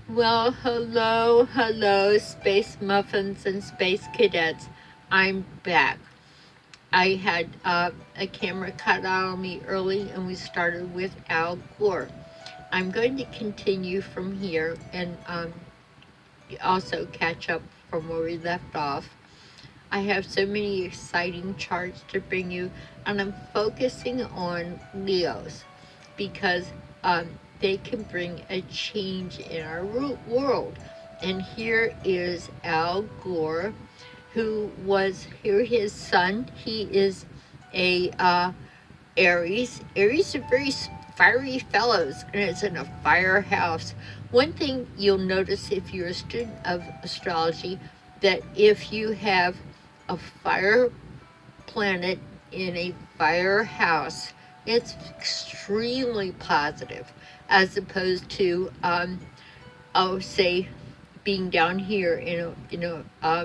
Well, hello, space muffins and space cadets. I'm back. I had a camera cut out on me early, and we started with Al Gore. I'm going to continue from here and also catch up from where we left off. I have so many exciting charts to bring you, and I'm focusing on Leos because they can bring a change in our world. And here is Al Gore, who was here. His son. He is a Aries. Aries are very fiery fellows, and it's in a firehouse. One thing you'll notice if you're a student of astrology, that if you have a fire planet in a fire house, it's extremely positive, as opposed to, say, being down here in a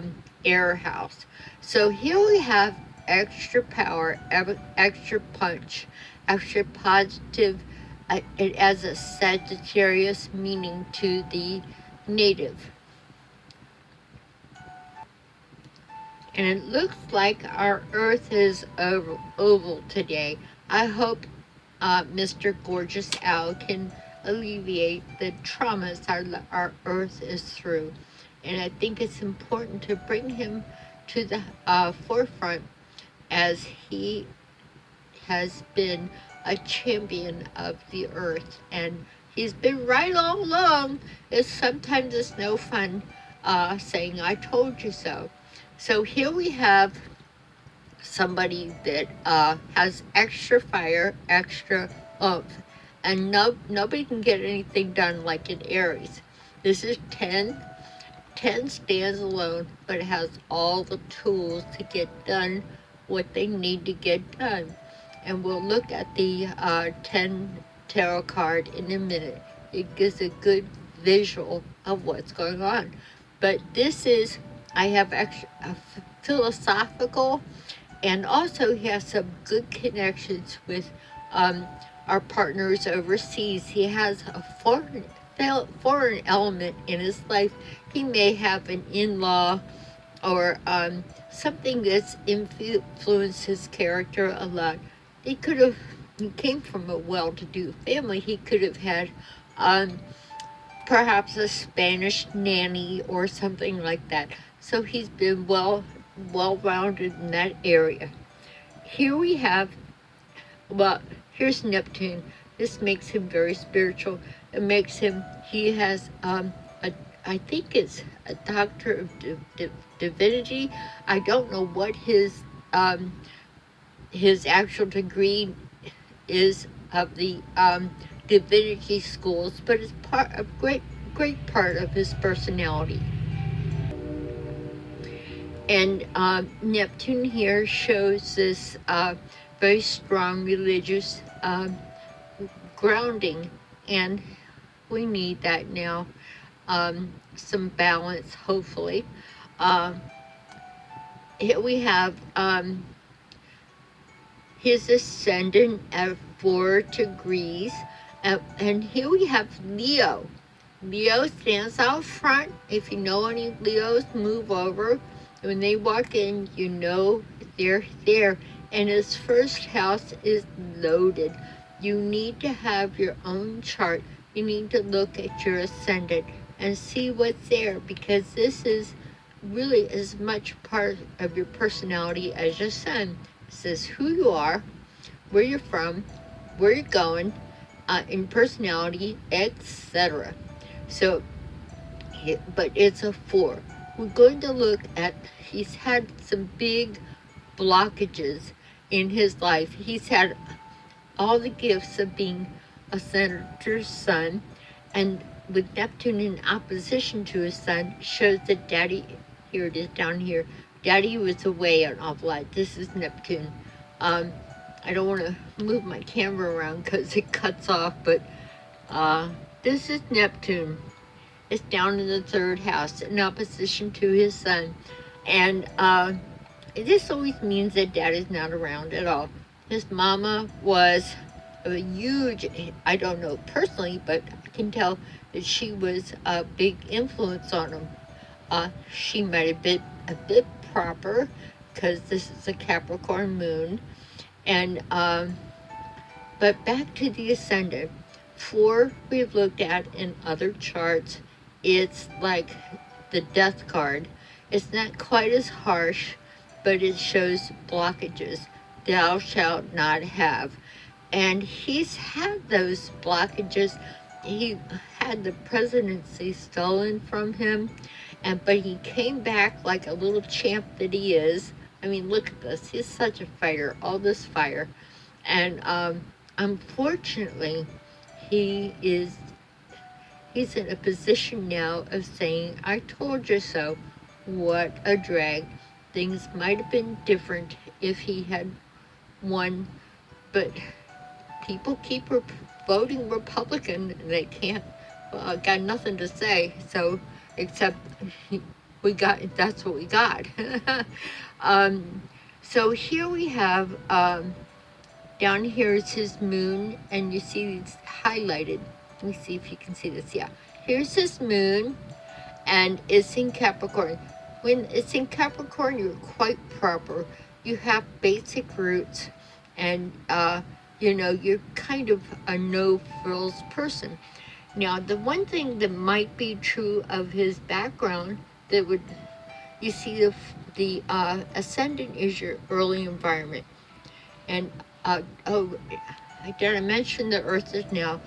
air house. So here we have extra power, extra punch, extra positive. It has a Sagittarius meaning to the native. And it looks like our Earth is oval today. I hope Mr. Gorgeous Al can alleviate the traumas our Earth is through. And I think it's important to bring him to the forefront, as he has been a champion of the Earth. And he's been right all along. Sometimes it's no fun saying, I told you so. So here we have somebody that has extra fire, extra oomph, and nobody can get anything done like in Aries. This is 10. 10 stands alone, but it has all the tools to get done what they need to get done. And we'll look at the 10 tarot card in a minute. It gives a good visual of what's going on. But this is, I have extra philosophical, and also he has some good connections with our partners overseas. He has a foreign element in his life. He may have an in-law or something that's influenced his character a lot. He came from a well-to-do family. He could have had perhaps a Spanish nanny or something like that. So he's been well-rounded in that area. Here we have, well, here's Neptune. This makes him very spiritual. It makes him, he has, I think it's a doctor of divinity. I don't know what his actual degree is of the divinity schools, but it's a great part of his personality. And Neptune here shows this very strong religious grounding, and we need that now. Some balance, hopefully. Here we have his ascendant at 4 degrees, and here we have Leo. Leo stands out front. If you know any Leos, move over. When they walk in, you know they're there. And his first house is loaded. You need to have your own chart. You need to look at your ascendant and see what's there, because this is really as much part of your personality as your sun. It says who you are, where you're from, where you're going, in personality, etc. So, but it's a 4. We're going to look at, he's had some big blockages in his life. He's had all the gifts of being a senator's son, and with Neptune in opposition to his son, shows that daddy, here it is down here, daddy was away an awful lot. This is Neptune. I don't want to move my camera around because it cuts off, but this is Neptune. It's down in the 3rd house in opposition to his son. And this always means that daddy's not around at all. His mama was a huge, I don't know personally, but can tell that she was a big influence on him. She might have been a bit proper because this is a Capricorn moon. And but back to the ascendant. 4 we've looked at in other charts. It's like the death card. It's not quite as harsh, but it shows blockages. Thou shalt not have. And he's had those blockages. He had the presidency stolen from him, but he came back like a little champ that he is. I mean, look at this. He's such a fighter, all this fire. And unfortunately, he is he's in a position now of saying, I told you so. What a drag. Things might have been different if he had won, but people keep voting Republican and they can't, got nothing to say. So, except that's what we got. So here we have, down here is his moon, and you see it's highlighted. Let me see if you can see this. Yeah, here's his moon, and it's in Capricorn. When it's in Capricorn, you're quite proper. You have basic roots, and you're kind of a no-frills person. Now, the one thing that might be true of his background that would, you see, the ascendant is your early environment, and did I mention the Earth is now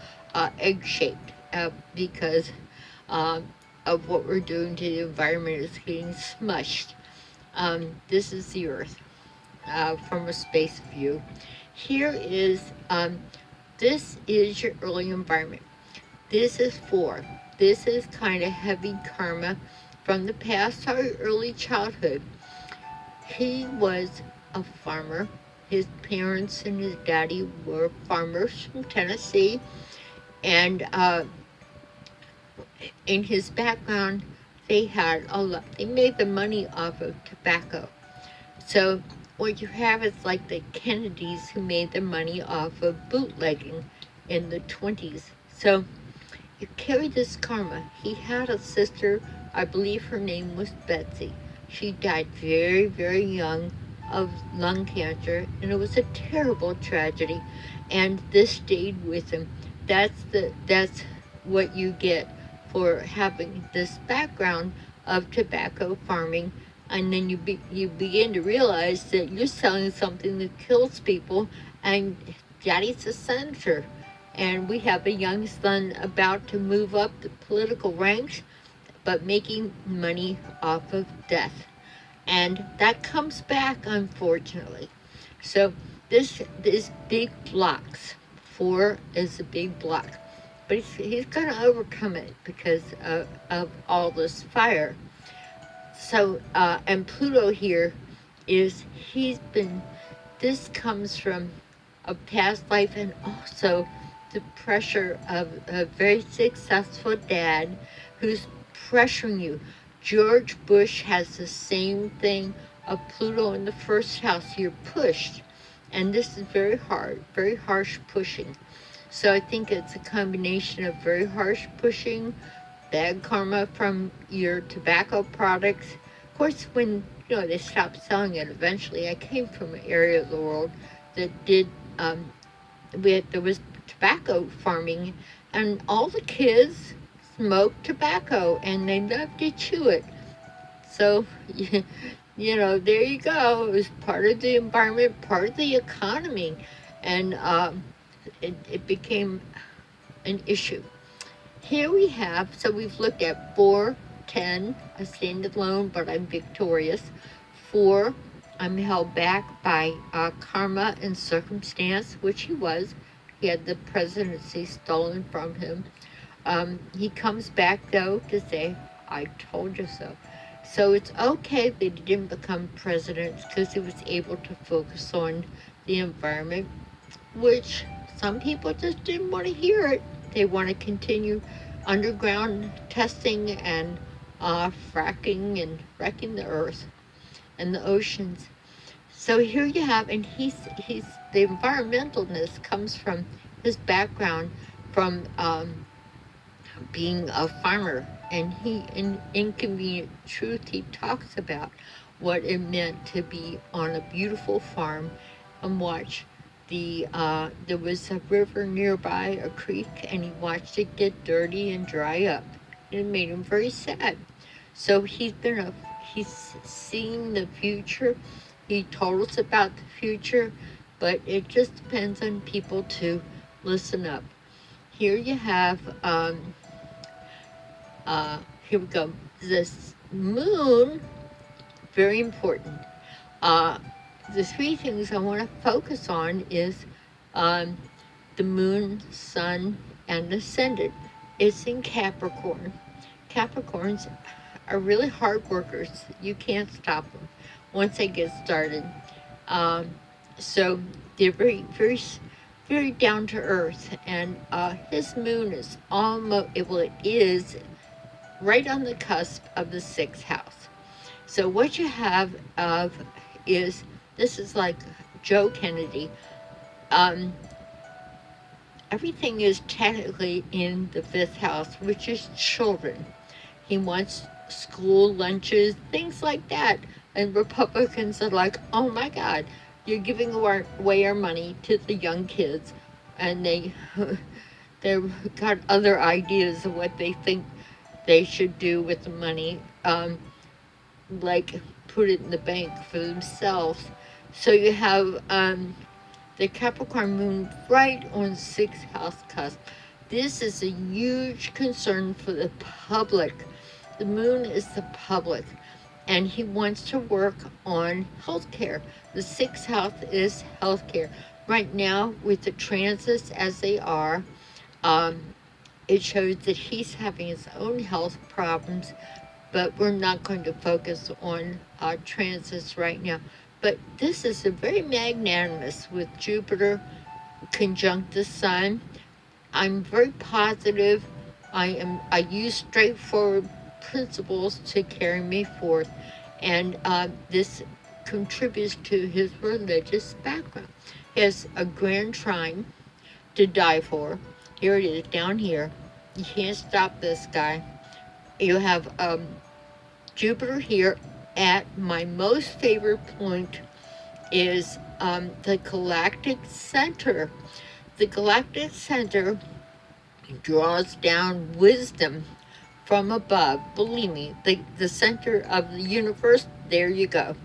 egg-shaped because of what we're doing to the environment is getting smushed. This is the Earth from a space view. Here is, this is your early environment. This is 4. This is kind of heavy karma from the past or early childhood. He was a farmer. His parents and his daddy were farmers from Tennessee, and in his background, they made the money off of tobacco. So what you have is like the Kennedys who made their money off of bootlegging in the 20s. So you carry this karma. He had a sister, I believe her name was Betsy. She died very, very young of lung cancer, and it was a terrible tragedy, and this stayed with him. That's what you get for having this background of tobacco farming, and then you begin to realize that you're selling something that kills people, and daddy's a senator, and we have a young son about to move up the political ranks, but making money off of death. And that comes back, unfortunately. So this is big blocks. 4 is a big block. But he's going to overcome it because of all this fire. So, and Pluto here this comes from a past life, and also the pressure of a very successful dad who's pressuring you. George Bush has the same thing of Pluto in the first house. You're pushed, and this is very hard, very harsh pushing. So I think it's a combination of very harsh pushing, bad karma from your tobacco products. Of course, when they stopped selling it eventually, I came from an area of the world that did, there was tobacco farming, and all the kids smoked tobacco, and they loved to chew it. So, there you go. It was part of the environment, part of the economy, and it became an issue. Here we have, so we've looked at 4, 10, I stand alone, but I'm victorious. 4, I'm held back by karma and circumstance, which he was. He had the presidency stolen from him. He comes back, though, to say, I told you so. So it's okay that he didn't become president because he was able to focus on the environment, which some people just didn't want to hear it. They want to continue underground testing and fracking and wrecking the earth and the oceans. So here you have, and he's the environmentalness comes from his background from being a farmer, and he, in Inconvenient Truth, he talks about what it meant to be on a beautiful farm and watch there was a river nearby, a creek, and he watched it get dirty and dry up. And it made him very sad. So he's seeing the future. He told us about the future, but it just depends on people to listen up. Here you have here we go. This moon, very important. Uh, the three things I want to focus on is um, the moon, sun, and ascendant. It's in Capricorn. Capricorns are really hard workers. You can't stop them once they get started. Um, so they're very down to earth. And his moon is almost, well, it is right on the cusp of the sixth house. So what you have of is, this is like Joe Kennedy. Um, Everything is technically in the fifth house, which is children. He wants school lunches, things like that. And Republicans are like, oh my God, you're giving away our money to the young kids. And they've got other ideas of what they think they should do with the money, like put it in the bank for themselves. So you have the Capricorn moon right on sixth house cusp. This is a huge concern for the public. The moon is the public, and he wants to work on healthcare. The sixth house is healthcare. Right now, with the transits as they are, it shows that he's having his own health problems, but we're not going to focus on transits right now. But this is a very magnanimous with Jupiter conjunct the sun. I'm very positive. I use straightforward principles to carry me forth, and this contributes to his religious background. He has a grand trine to die for. Here it is down here. You can't stop this guy. You have Jupiter here at my most favorite point is the galactic center. The galactic center draws down wisdom from above. Believe me, the center of the universe, there you go.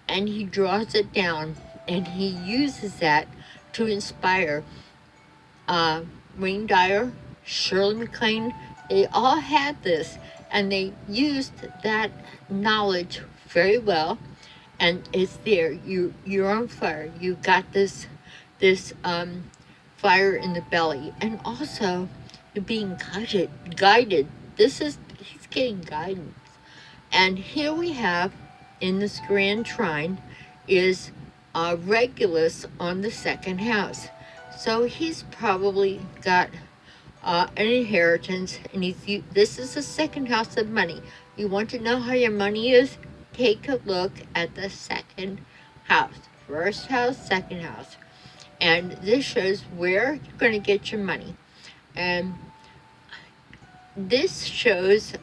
And he draws it down, and he uses that to inspire Wayne Dyer, Shirley MacLaine. They all had this, and they used that knowledge very well. And it's there. You're on fire. You got this fire in the belly, and also you're being guided. He's getting guidance. And here we have in this grand trine is Regulus on the second house. So he's probably got an inheritance, and this is the second house of money. You want to know how your money is? Take a look at the second house. First house, second house. And this shows where you're going to get your money. And this shows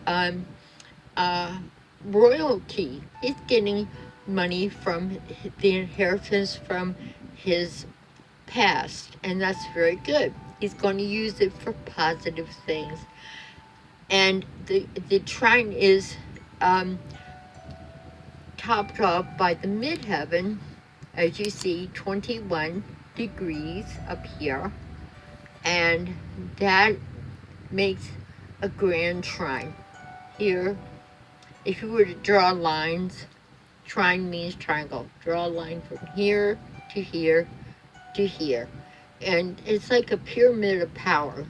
royalty. He's getting money from the inheritance from his past, and that's very good. He's going to use it for positive things. And the trine is topped off by the midheaven, as you see, 21 degrees up here, and that makes a grand trine. Here, if you were to draw lines, trine means triangle. Draw a line from here to here to here. And it's like a pyramid of power.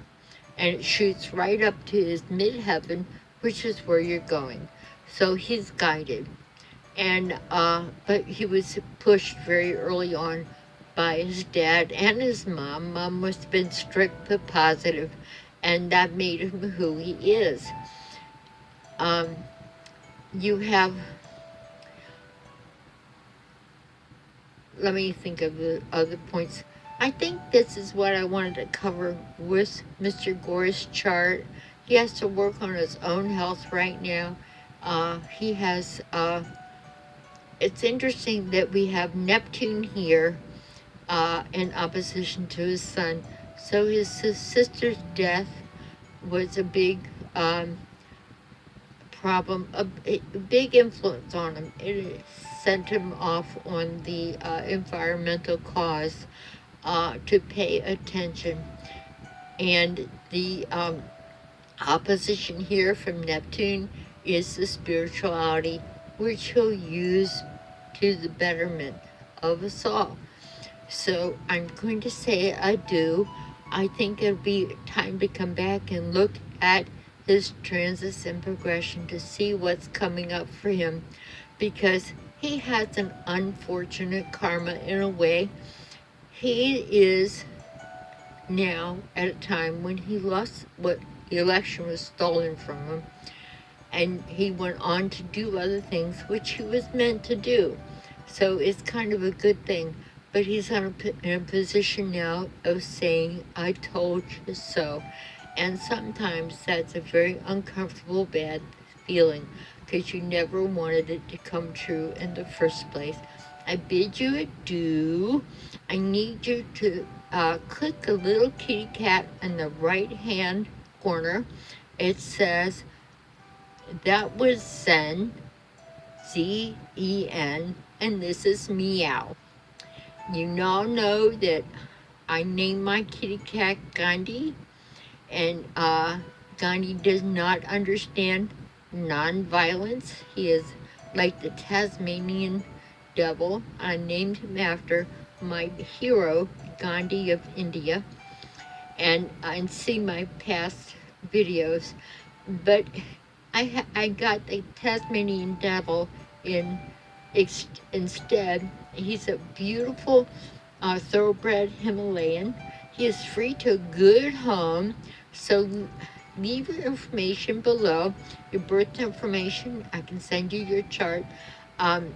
And it shoots right up to his midheaven, which is where you're going. So he's guided. And but he was pushed very early on by his dad and his mom. Mom must have been strict but positive, and that made him who he is. You have, let me think of the other points. I think this is what I wanted to cover with Mr. Gore's chart. He has to work on his own health right now. He has, it's interesting that we have Neptune here in opposition to his sun. So his sister's death was a big problem, a big influence on him. It sent him off on the environmental cause to pay attention. And the opposition here from Neptune is the spirituality, which he'll use to the betterment of us all. So I'm going to say adieu. I think it'll be time to come back and look at his transits and progression to see what's coming up for him, because he has an unfortunate karma in a way. He is now at a time when he lost what the election was stolen from him, and he went on to do other things which he was meant to do. So it's kind of a good thing. But he's in a position now of saying, I told you so. And sometimes that's a very uncomfortable, bad feeling, because you never wanted it to come true in the first place. I bid you adieu. I need you to click the little kitty cat in the right hand corner. It says, that was Zen, Z-E-N, and this is Meow. You all know that I named my kitty cat Gandhi, and Gandhi does not understand non-violence. He is like the Tasmanian devil. I named him after my hero, Gandhi of India, and see my past videos. But I got the Tasmanian devil in instead. He's a beautiful thoroughbred Himalayan. He is free to a good home. So leave your information below, your birth information. I can send you your chart. And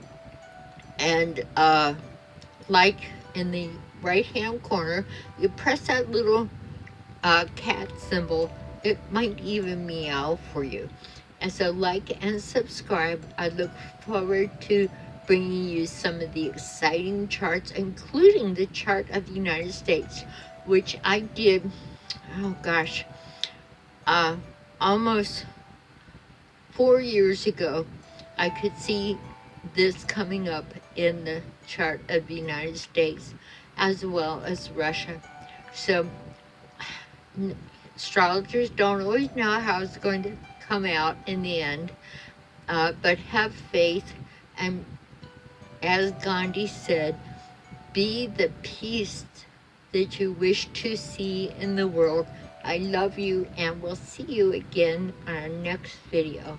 like in the right hand corner, you press that little cat symbol. It might even meow for you. And so like and subscribe. I look forward to bringing you some of the exciting charts, including the chart of the United States, which I did, oh gosh, almost 4 years ago. I could see this coming up in the chart of the United States as well as Russia. So astrologers don't always know how it's going to come out in the end, but have faith, and as Gandhi said, be the peace that you wish to see in the world. I love you, and we'll see you again on our next video.